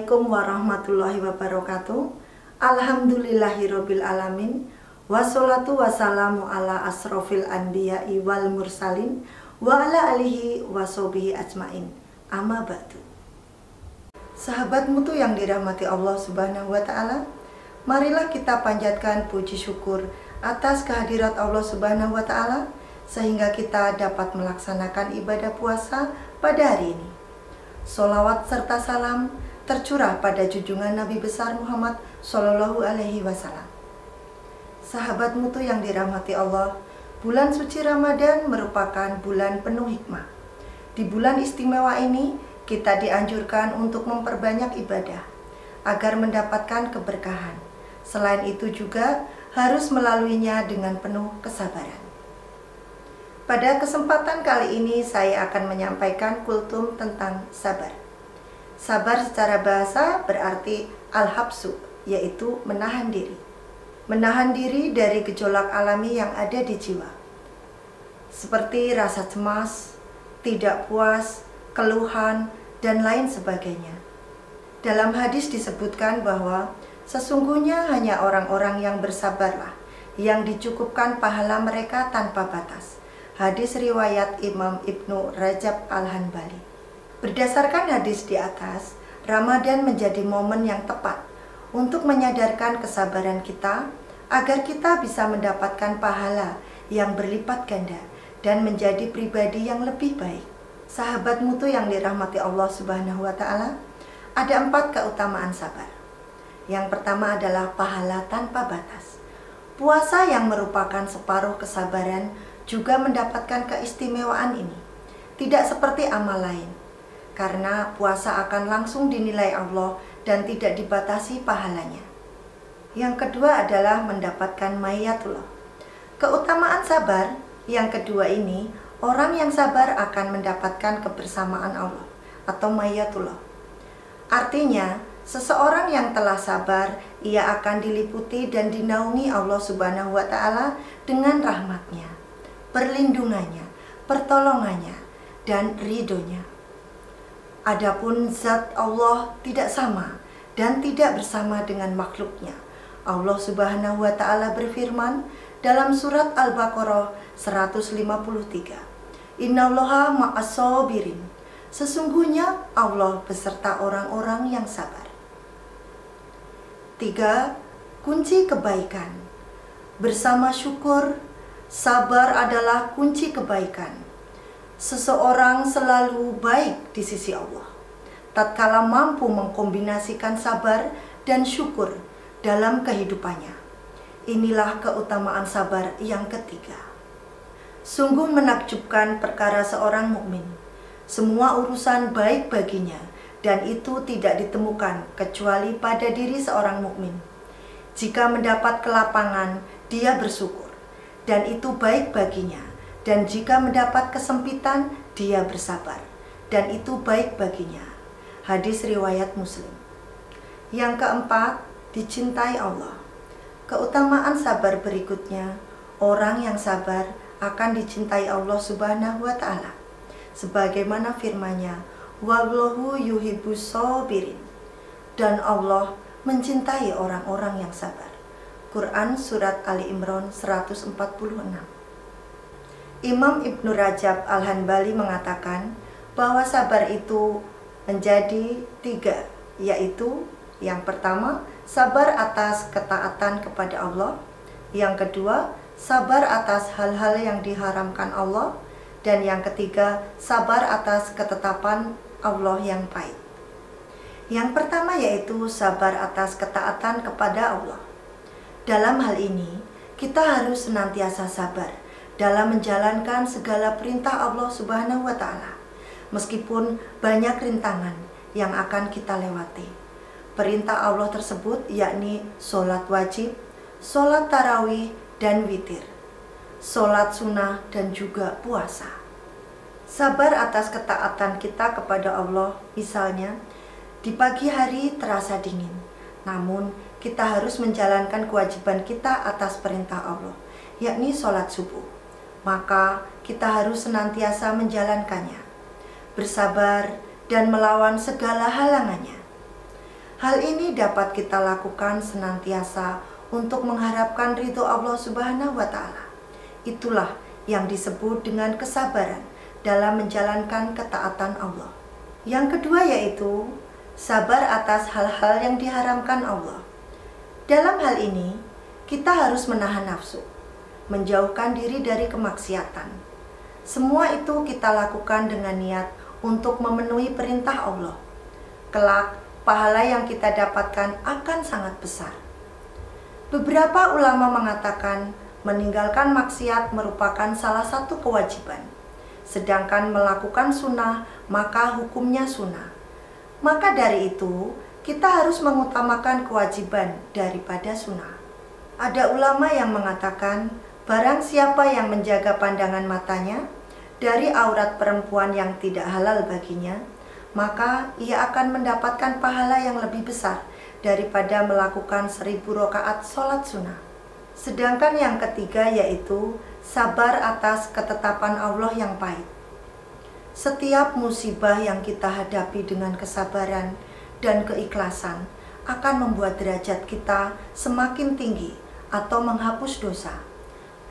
Assalamualaikum warahmatullahi wabarakatuh. Alhamdulillahirabbil alamin. Wassalatu wassalamu ala asrofil anbiya'i wal mursalin wa ala alihi washabihi ajmain. Amma ba'du. Sahabat mutu yang dirahmati Allah Subhanahu wa taala, marilah kita panjatkan puji syukur atas kehadirat Allah Subhanahu wa taala sehingga kita dapat melaksanakan ibadah puasa pada hari ini. Sholawat serta salam tercurah pada junjungan Nabi besar Muhammad Shallallahu Alaihi Wasallam. Sahabat mutu yang dirahmati Allah, bulan suci Ramadan merupakan bulan penuh hikmah. Di bulan istimewa ini, kita dianjurkan untuk memperbanyak ibadah agar mendapatkan keberkahan. Selain itu juga harus melaluinya dengan penuh kesabaran. Pada kesempatan kali ini saya akan menyampaikan kultum tentang sabar. Sabar secara bahasa berarti al-habsu, yaitu menahan diri. Menahan diri dari gejolak alami yang ada di jiwa, seperti rasa cemas, tidak puas, keluhan, dan lain sebagainya. Dalam hadis disebutkan bahwa sesungguhnya hanya orang-orang yang bersabarlah yang dicukupkan pahala mereka tanpa batas. Hadis riwayat Imam Ibnu Rajab Al-Hanbali. Berdasarkan hadis di atas, Ramadan menjadi momen yang tepat untuk menyadarkan kesabaran kita agar kita bisa mendapatkan pahala yang berlipat ganda dan menjadi pribadi yang lebih baik. Sahabat mutu yang dirahmati Allah Subhanahu wa taala, ada 4 keutamaan sabar. Yang pertama adalah pahala tanpa batas. Puasa yang merupakan separuh kesabaran juga mendapatkan keistimewaan ini. Tidak seperti amal lain, karena puasa akan langsung dinilai Allah dan tidak dibatasi pahalanya. Yang kedua adalah mendapatkan mayatullah. Keutamaan sabar yang kedua ini, orang yang sabar akan mendapatkan kebersamaan Allah atau mayatullah. Artinya, seseorang yang telah sabar, ia akan diliputi dan dinaungi Allah Subhanahu wa taala dengan rahmatnya, perlindungannya, pertolongannya, dan ridhonya. Adapun zat Allah tidak sama dan tidak bersama dengan makhluknya. Allah Subhanahu wa taala berfirman dalam surat Al-Baqarah 153, Innallaha ma'as-sabirin. Sesungguhnya Allah beserta orang-orang yang sabar. 3. Kunci kebaikan. Bersama syukur, sabar adalah kunci kebaikan. Seseorang selalu baik di sisi Allah tatkala mampu mengkombinasikan sabar dan syukur dalam kehidupannya. Inilah keutamaan sabar yang ketiga. Sungguh menakjubkan perkara seorang mukmin. Semua urusan baik baginya dan itu tidak ditemukan kecuali pada diri seorang mukmin. Jika mendapat kelapangan, dia bersyukur dan itu baik baginya. Dan jika mendapat kesempitan, dia bersabar dan itu baik baginya. Hadis riwayat Muslim. Yang keempat, dicintai Allah. Keutamaan sabar berikutnya, orang yang sabar akan dicintai Allah Subhanahu wa taala. Sebagaimana firman-Nya, wallahu yuhibbus shabirin. Dan Allah mencintai orang-orang yang sabar. Quran surat Ali Imran 146. Imam Ibnu Rajab Al-Hanbali mengatakan bahwa sabar itu menjadi 3, yaitu yang pertama, sabar atas ketaatan kepada Allah. Yang kedua, sabar atas hal-hal yang diharamkan Allah. Dan yang ketiga, sabar atas ketetapan Allah yang pahit. Yang pertama yaitu sabar atas ketaatan kepada Allah. Dalam hal ini, kita harus senantiasa sabar dalam menjalankan segala perintah Allah Subhanahu wa taala, meskipun banyak rintangan yang akan kita lewati. Perintah Allah tersebut yakni sholat wajib, sholat tarawih dan witir, sholat sunnah dan juga puasa. Sabar atas ketaatan kita kepada Allah, misalnya di pagi hari terasa dingin, namun kita harus menjalankan kewajiban kita atas perintah Allah, yakni sholat subuh. Maka kita harus senantiasa menjalankannya, bersabar dan melawan segala halangannya. Hal ini dapat kita lakukan senantiasa untuk mengharapkan ridho Allah Subhanahu wa Ta'ala. Itulah yang disebut dengan kesabaran dalam menjalankan ketaatan Allah. Yang kedua yaitu sabar atas hal-hal yang diharamkan Allah. Dalam hal ini, kita harus menahan nafsu, menjauhkan diri dari kemaksiatan. Semua itu kita lakukan dengan niat untuk memenuhi perintah Allah. Kelak, pahala yang kita dapatkan akan sangat besar. Beberapa ulama mengatakan meninggalkan maksiat merupakan salah satu kewajiban. Sedangkan melakukan sunnah, maka hukumnya sunnah. Maka dari itu, kita harus mengutamakan kewajiban daripada sunnah. Ada ulama yang mengatakan, barang siapa yang menjaga pandangan matanya dari aurat perempuan yang tidak halal baginya, maka ia akan mendapatkan pahala yang lebih besar daripada melakukan 1000 rakaat sholat sunnah. Sedangkan yang ketiga yaitu sabar atas ketetapan Allah yang pahit. Setiap musibah yang kita hadapi dengan kesabaran dan keikhlasan akan membuat derajat kita semakin tinggi atau menghapus dosa.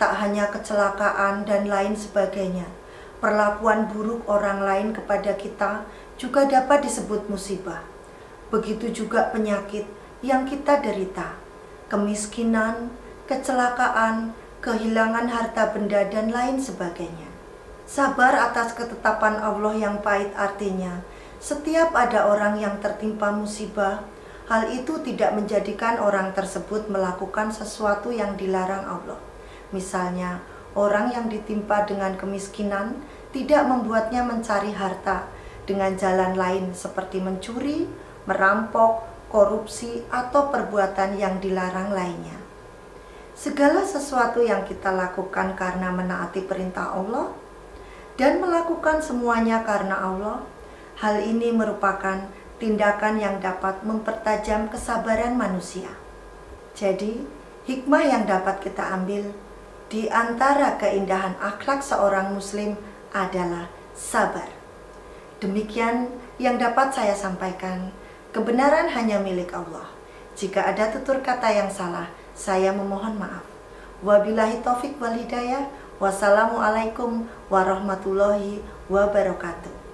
Tak hanya kecelakaan dan lain sebagainya, perlakuan buruk orang lain kepada kita juga dapat disebut musibah. Begitu juga penyakit yang kita derita, kemiskinan, kecelakaan, kehilangan harta benda, dan lain sebagainya. Sabar atas ketetapan Allah yang pahit artinya, setiap ada orang yang tertimpa musibah, hal itu tidak menjadikan orang tersebut melakukan sesuatu yang dilarang Allah. Misalnya, orang yang ditimpa dengan kemiskinan tidak membuatnya mencari harta dengan jalan lain seperti mencuri, merampok, korupsi, atau perbuatan yang dilarang lainnya. Segala sesuatu yang kita lakukan karena menaati perintah Allah dan melakukan semuanya karena Allah, hal ini merupakan tindakan yang dapat mempertajam kesabaran manusia. Jadi, hikmah yang dapat kita ambil di antara keindahan akhlak seorang muslim adalah sabar. Demikian yang dapat saya sampaikan. Kebenaran hanya milik Allah. Jika ada tutur kata yang salah, saya memohon maaf. Wabillahi taufik wal hidayah. Wassalamualaikum warahmatullahi wabarakatuh.